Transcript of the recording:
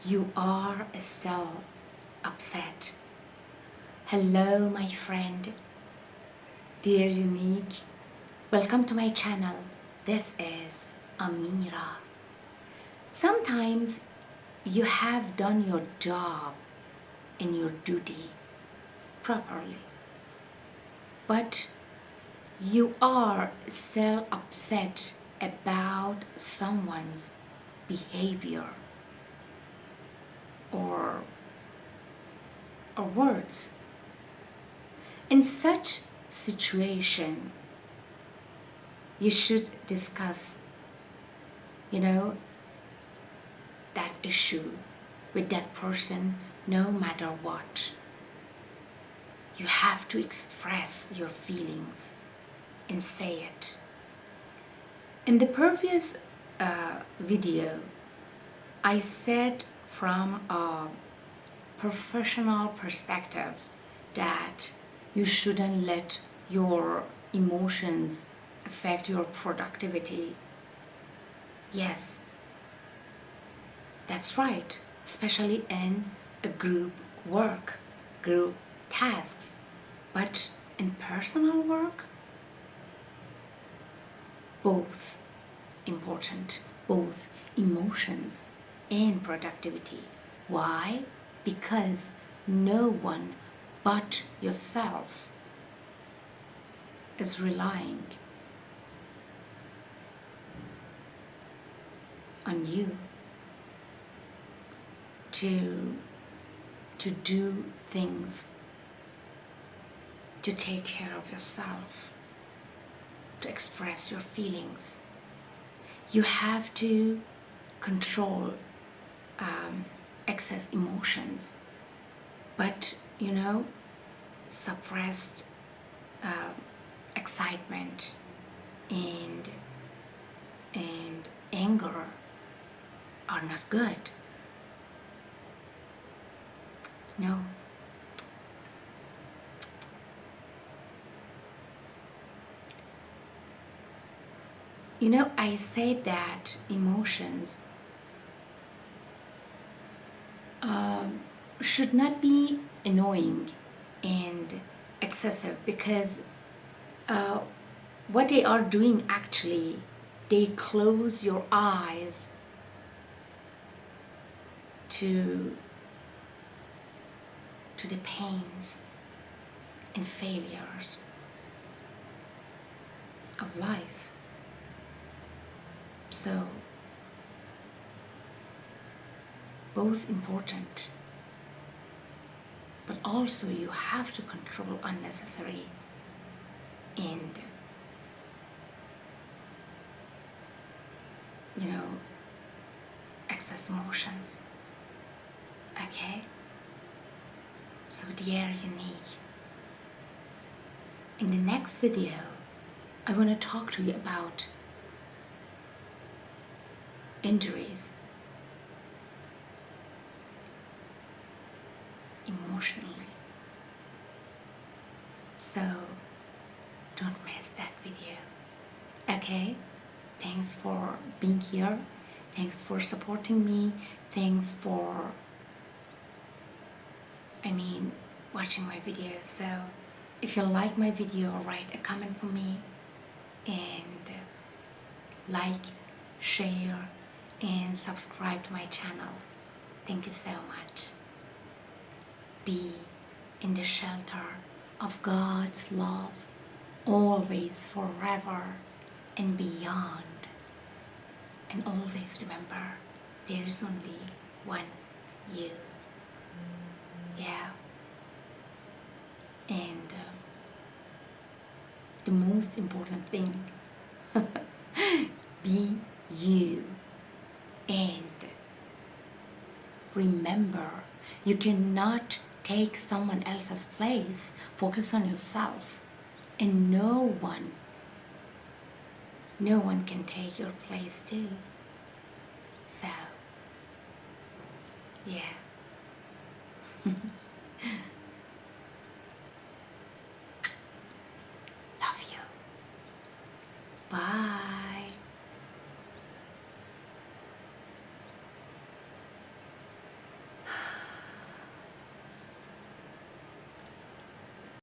You are still upset. Hello, my friend, dear unique. Welcome to my channel. This is Amira. Sometimes you have done your job and your duty properly, but you are still upset about someone's behavior or words. In such situation, you should discuss, that issue with that person no matter what. You have to express your feelings and say it. In the previous video, I said from a professional perspective that you shouldn't let your emotions affect your productivity. Yes, that's right, especially in a group work, group tasks. But in personal work, both important, both emotions and productivity. Why? Because no one but yourself is relying on you to do things, to take care of yourself, to express your feelings. You have to control excess emotions, but suppressed excitement and anger are not good. No. I say that emotions should not be annoying and excessive, because what they are doing actually, they close your eyes to the pains and failures of life. So both important, but also you have to control unnecessary and excess emotions. Okay? So dear unique, in the next video I want to talk to you about injuries emotionally. So don't miss that video. Okay? Thanks for being here. Thanks for supporting me. Thanks for watching my videos. So if you like my video, write a comment for me and like, share and subscribe to my channel. Thank you so much. Be in the shelter of God's love, always, forever and beyond. And always remember, there is only one you. Yeah. And the most important thing, be you. And remember, you cannot take someone else's place. Focus on yourself. And no one can take your place too. So, yeah.